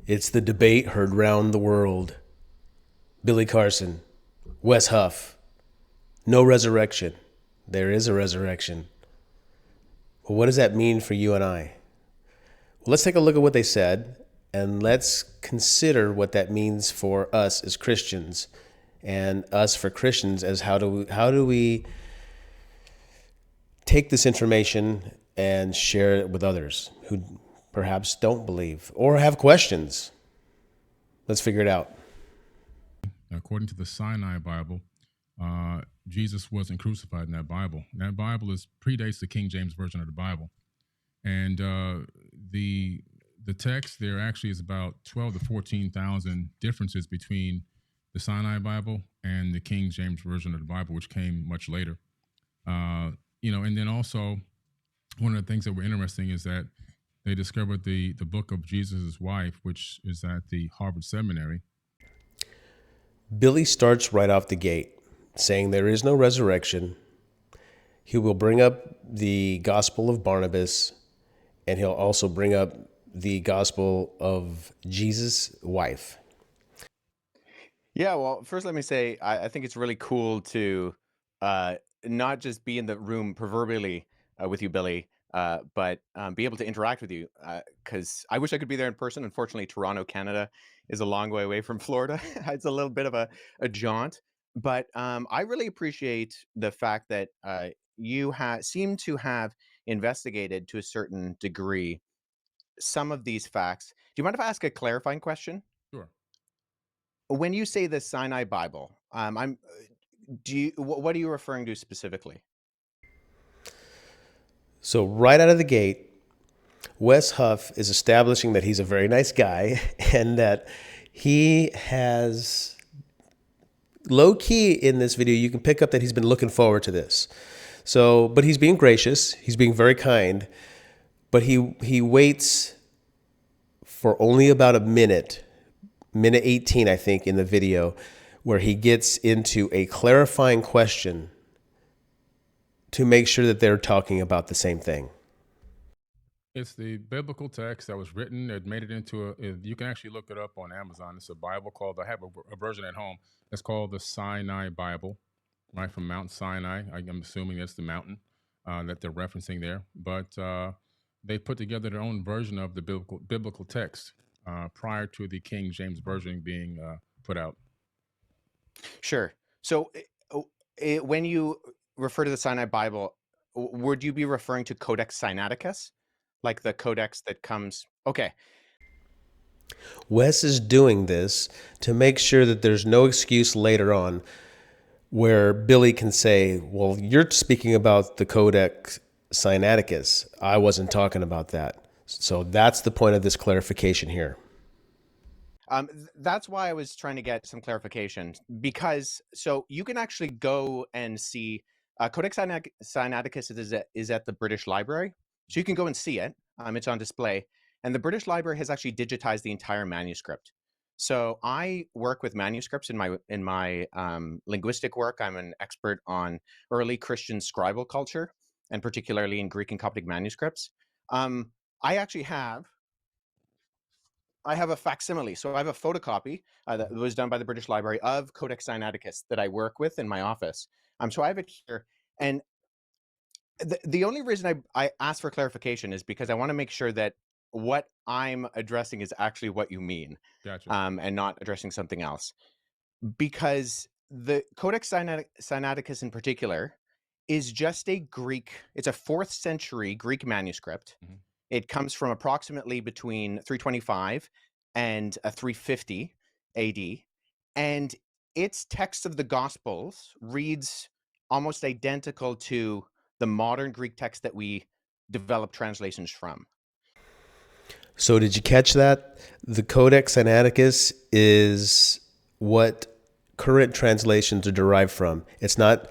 It's the debate heard round the world. Billy Carson, Wes Huff, no resurrection. There is a resurrection. Well, what does that mean for you and I? Well, let's take a look at what they said and let's consider what that means for us as Christians and us for Christians as how do we take this information and share it with others who perhaps don't believe or have questions. Let's figure it out. According to the Sinai Bible, Jesus wasn't crucified in that Bible. That Bible predates the King James version of the Bible, and the text there actually is about 12 to 14,000 differences between the Sinai Bible and the King James version of the Bible, which came much later. And then also one of the things that were interesting is that they discovered the book of Jesus' wife, which is at the Harvard Seminary. Billy starts right off the gate saying there is no resurrection. He will bring up the gospel of Barnabas, and he'll also bring up the gospel of Jesus' wife. Yeah, well, first let me say I think it's really cool to uh, not just be in the room proverbially with you, Billy, but be able to interact with you. Because I wish I could be there in person. Unfortunately, Toronto, Canada, is a long way away from Florida. It's a little bit of a jaunt. But I really appreciate the fact that seem to have investigated to a certain degree some of these facts. Do you mind if I ask a clarifying question? Sure. When you say the Sinai Bible, what are you referring to specifically? So, right out of the gate, Wes Huff is establishing that he's a very nice guy and that he has low key in this video. You can pick up that he's been looking forward to this. So, but he's being gracious, he's being very kind, but he waits for only about a minute 18, I think, in the video, where he gets into a clarifying question to make sure that they're talking about the same thing. It's the biblical text that was written. It made it into you can actually look it up on Amazon. It's a Bible called, I have a version at home. It's called the Sinai Bible, right, from Mount Sinai. I'm assuming it's the mountain that they're referencing there. But they put together their own version of the biblical text prior to the King James version being put out. Sure. So, when you refer to the Sinai Bible, would you be referring to Codex Sinaiticus, like the codex that comes? Okay. Wes is doing this to make sure that there's no excuse later on where Billy can say, well, you're speaking about the Codex Sinaiticus. I wasn't talking about that. So that's the point of this clarification here. That's why I was trying to get some clarification, because so you can actually go and see Codex Sinaiticus is at the British Library, so you can go and see it. It's on display, and the British Library has actually digitized the entire manuscript. So I work with manuscripts in my linguistic work. I'm an expert on early Christian scribal culture, and particularly in Greek and Coptic manuscripts. I actually have a facsimile. So I have a photocopy that was done by the British Library of Codex Sinaiticus that I work with in my office. So I have it here. And the only reason I asked for clarification is because I want to make sure that what I'm addressing is actually what you mean, Gotcha. and not addressing something else. Because the Codex Sinaiticus in particular is just it's a 4th century Greek manuscript. Mm-hmm. It comes from approximately between 325 and 350 AD. And its text of the Gospels reads almost identical to the modern Greek text that we develop translations from. So did you catch that? The Codex Sinaiticus is what current translations are derived from. It's not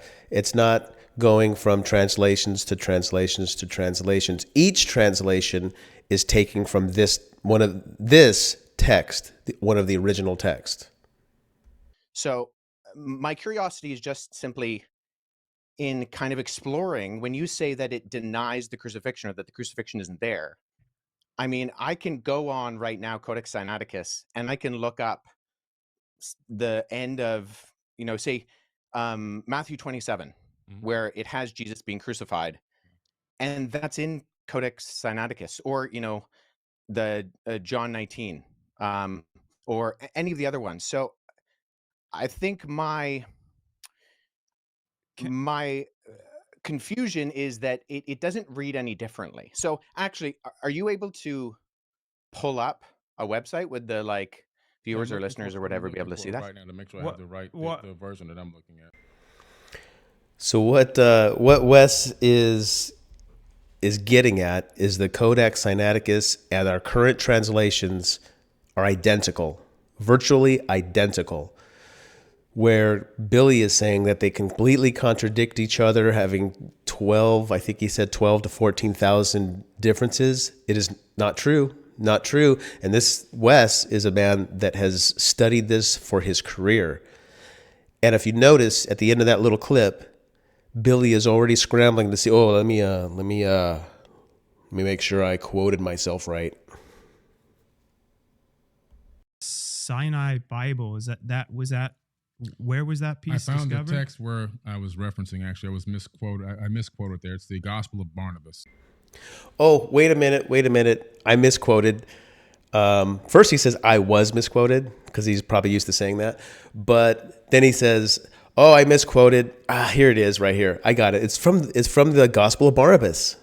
going from translations to translations to translations. Each translation is taking from this text, one of the original text. So my curiosity is just simply in kind of exploring when you say that it denies the crucifixion or that the crucifixion isn't there. I mean, I can go on right now, Codex Sinaiticus, and I can look up the end of, say, Matthew 27, where it has Jesus being crucified, and that's in Codex Sinaiticus, or the John 19, or any of the other ones. So I think my confusion is that it doesn't read any differently. So actually, are you able to pull up a website with the viewers or listeners or whatever be able to see that right now to make sure I have the right the version that I'm looking at. So what Wes is getting at is the Codex Sinaiticus and our current translations are identical, virtually identical. Where Billy is saying that they completely contradict each other, having 12, I think he said 12 to 14,000 differences. It is not true, not true. And this Wes is a man that has studied this for his career. And if you notice at the end of that little clip, Billy is already scrambling to see, let me make sure I quoted myself right. Sinai Bible, was that where was that piece I found discovered? the text where I was referencing. Actually, I was misquoted. I misquoted there. It's the Gospel of Barnabas. Oh, wait a minute. I misquoted. First he says I was misquoted because he's probably used to saying that. But then he says, oh, I misquoted. Here it is right here. I got it. It's from the Gospel of Barnabas.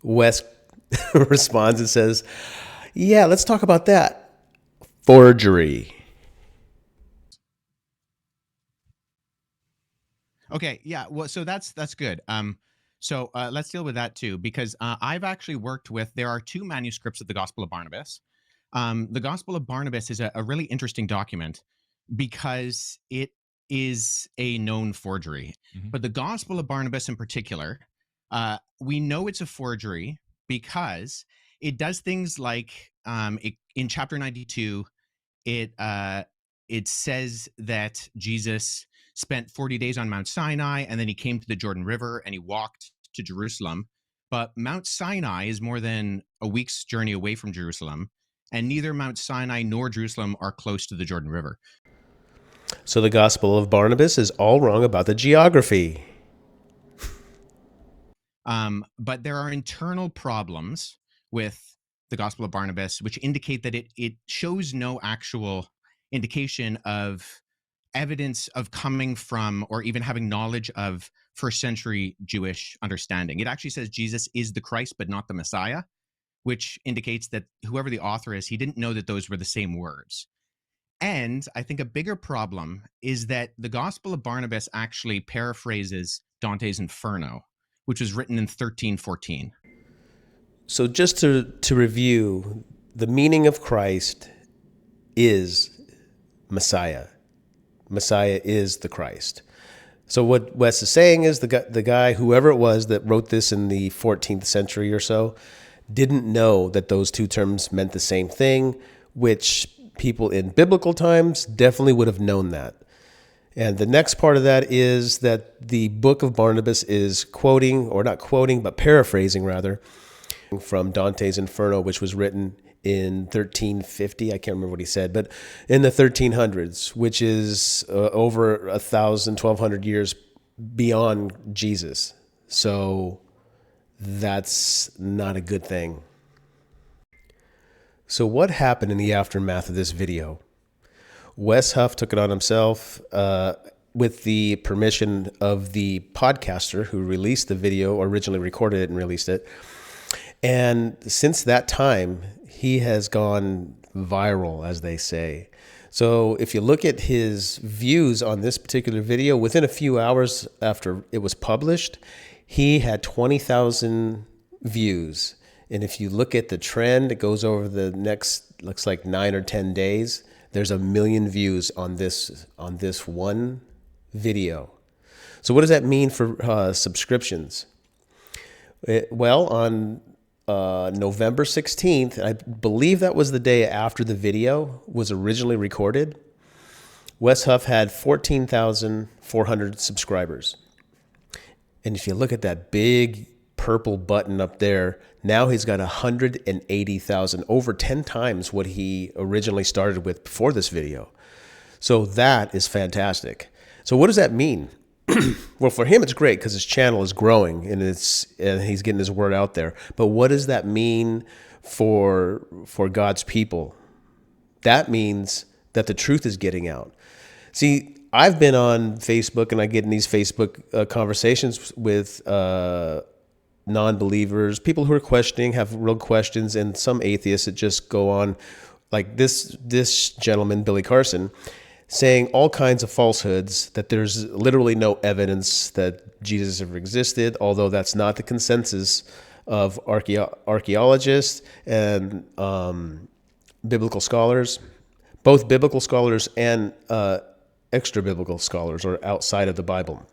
Wes responds and says, yeah, let's talk about that. Forgery. Okay, yeah. Well, so that's good. So let's deal with that too, because I've actually worked with. There are two manuscripts of the Gospel of Barnabas. The Gospel of Barnabas is a really interesting document because it is a known forgery. But the Gospel of Barnabas in particular, we know it's a forgery because it does things like in chapter 92, it says that Jesus spent 40 days on Mount Sinai, and then he came to the Jordan River and he walked to Jerusalem. But Mount Sinai is more than a week's journey away from Jerusalem, and neither Mount Sinai nor Jerusalem are close to the Jordan River. So the Gospel of Barnabas is all wrong about the geography. But there are internal problems with the Gospel of Barnabas, which indicate that it shows no actual indication of evidence of coming from or even having knowledge of first century Jewish understanding. It actually says Jesus is the Christ, but not the Messiah, which indicates that whoever the author is, he didn't know that those were the same words. And I think a bigger problem is that the Gospel of Barnabas actually paraphrases Dante's Inferno, which was written in 1314. So just to review, the meaning of Christ is Messiah. Messiah is the Christ. So what Wes is saying is the guy, whoever it was that wrote this in the 14th century or so, didn't know that those two terms meant the same thing, which people in biblical times definitely would have known that. And the next part of that is that the book of Barnabas is quoting, or not quoting, but paraphrasing rather, from Dante's Inferno, which was written in 1350. I can't remember what he said, but in the 1300s, which is over 1,200 years beyond Jesus. So that's not a good thing. So what happened in the aftermath of this video? Wes Huff took it on himself with the permission of the podcaster who released the video, or originally recorded it and released it. And since that time, he has gone viral, as they say. So if you look at his views on this particular video, within a few hours after it was published, he had 20,000 views. And if you look at the trend, it goes over the next, looks like 9 or 10 days. There's 1 million views on this one video. So what does that mean for subscriptions? Well, on November 16th, I believe that was the day after the video was originally recorded, Wes Huff had 14,400 subscribers. And if you look at that big purple button up there. Now he's got 180,000, over 10 times what he originally started with before this video. So that is fantastic. So what does that mean? Well, for him, it's great because his channel is growing and he's getting his word out there. But what does that mean for God's people? That means that the truth is getting out. See, I've been on Facebook and I get in these Facebook conversations with non-believers, people who are questioning, have real questions, and some atheists that just go on, like this gentleman, Billy Carson, saying all kinds of falsehoods, that there's literally no evidence that Jesus ever existed, although that's not the consensus of archaeologists and biblical scholars, both biblical scholars and extra-biblical scholars, or outside of the Bible.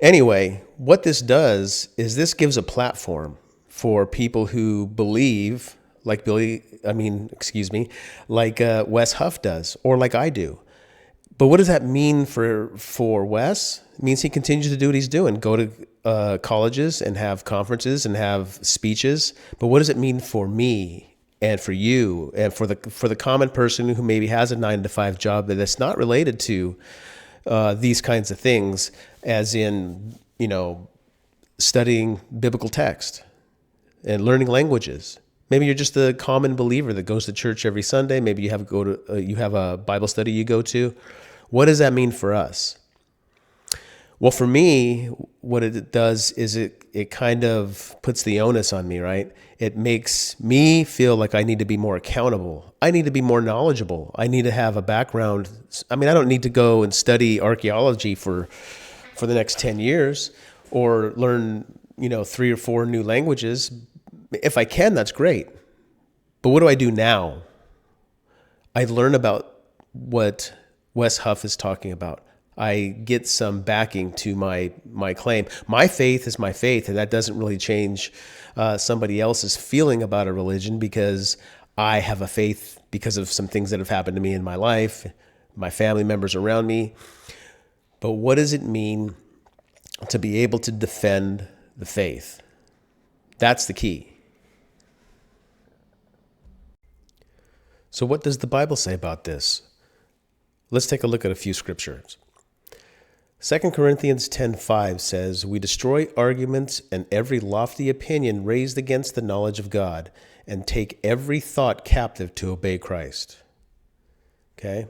Anyway, what this does is this gives a platform for people who believe, like Wes Huff does, or like I do. But what does that mean for Wes? It means he continues to do what he's doing, go to colleges and have conferences and have speeches. But what does it mean for me and for you and for the common person who maybe has a 9-to-5 job that's not related to these kinds of things, as in, studying biblical text and learning languages? Maybe you're just a common believer that goes to church every Sunday. Maybe you have a Bible study you go to. What does that mean for us? Well, for me, what it does is it kind of puts the onus on me, right? It makes me feel like I need to be more accountable. I need to be more knowledgeable. I need to have a background. I mean, I don't need to go and study archaeology for the next 10 years or learn, 3 or 4 new languages. If I can, that's great. But what do I do now? I learn about what Wes Huff is talking about. I get some backing to my claim. My faith is my faith, and that doesn't really change somebody else's feeling about a religion, because I have a faith because of some things that have happened to me in my life, my family members around me. But what does it mean to be able to defend the faith? That's the key. So what does the Bible say about this? Let's take a look at a few scriptures. 2 Corinthians 10:5 says, "We destroy arguments and every lofty opinion raised against the knowledge of God, and take every thought captive to obey Christ." Okay,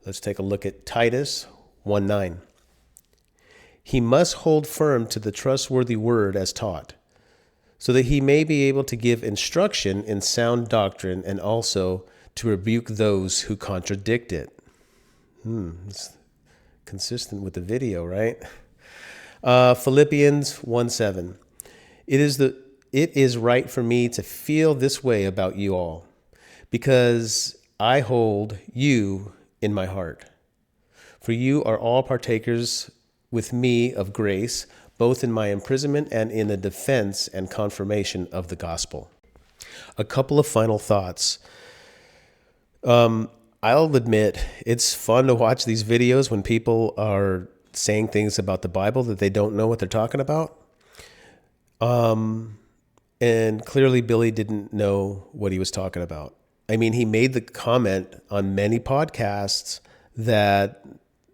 let's take a look at Titus 1:9. "He must hold firm to the trustworthy word as taught, so that he may be able to give instruction in sound doctrine, and also to rebuke those who contradict it." It's consistent with the video, right? Philippians 1:7. It is right for me to feel this way about you all, because I hold you in my heart. For you are all partakers with me of grace, both in my imprisonment and in the defense and confirmation of the gospel. A couple of final thoughts. I'll admit, it's fun to watch these videos when people are saying things about the Bible that they don't know what they're talking about. And clearly Billy didn't know what he was talking about. I mean, he made the comment on many podcasts that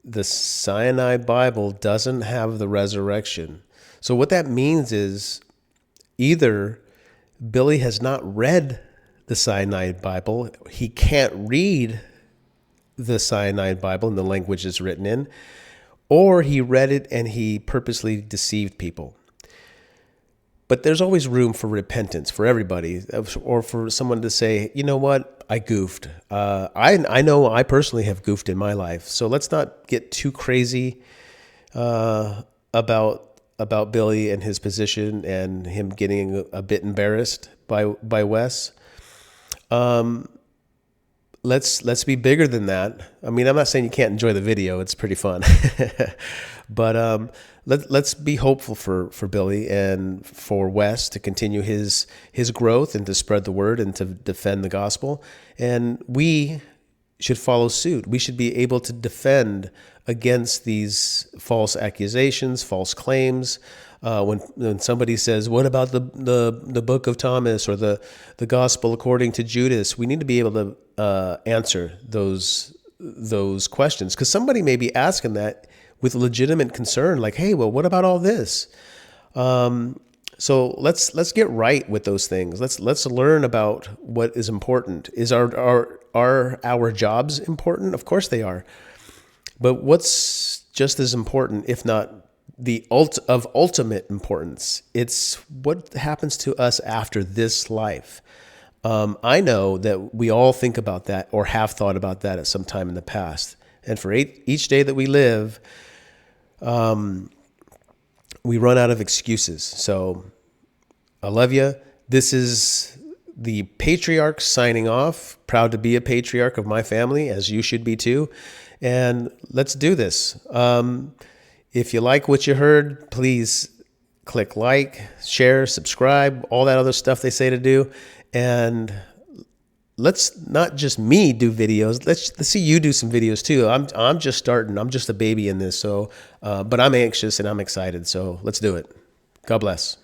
the Sinai Bible doesn't have the resurrection. So what that means is either Billy has not read the Sinai Bible, he can't read the Sinai Bible in the language it's written in, or he read it and he purposely deceived people. But there's always room for repentance for everybody, or for someone to say, you know what, I goofed. I know I personally have goofed in my life, so let's not get too crazy about Billy and his position and him getting a bit embarrassed by Wes. Let's be bigger than that. I mean, I'm not saying you can't enjoy the video. It's pretty fun. But let's be hopeful for Billy and for Wes to continue his growth and to spread the word and to defend the gospel. And we should follow suit. We should be able to defend against these false accusations, false claims, When somebody says, "What about the book of Thomas or the gospel according to Judas?" We need to be able to answer those questions, because somebody may be asking that with legitimate concern, like, "Hey, well, what about all this?" So let's get right with those things. Let's learn about what is important. Are our jobs important? Of course they are. But what's just as important, if not of ultimate importance, it's what happens to us after this life. I know that we all think about that, or have thought about that at some time in the past. And for each day that we live, we run out of excuses. So I love you. This is the patriarch signing off. Proud to be a patriarch of my family, as you should be too. And let's do this. If you like what you heard, please click like, share, subscribe, all that other stuff they say to do. And let's not just me do videos. Let's see you do some videos too. I'm just starting. I'm just a baby in this. So, but I'm anxious and I'm excited. So let's do it. God bless.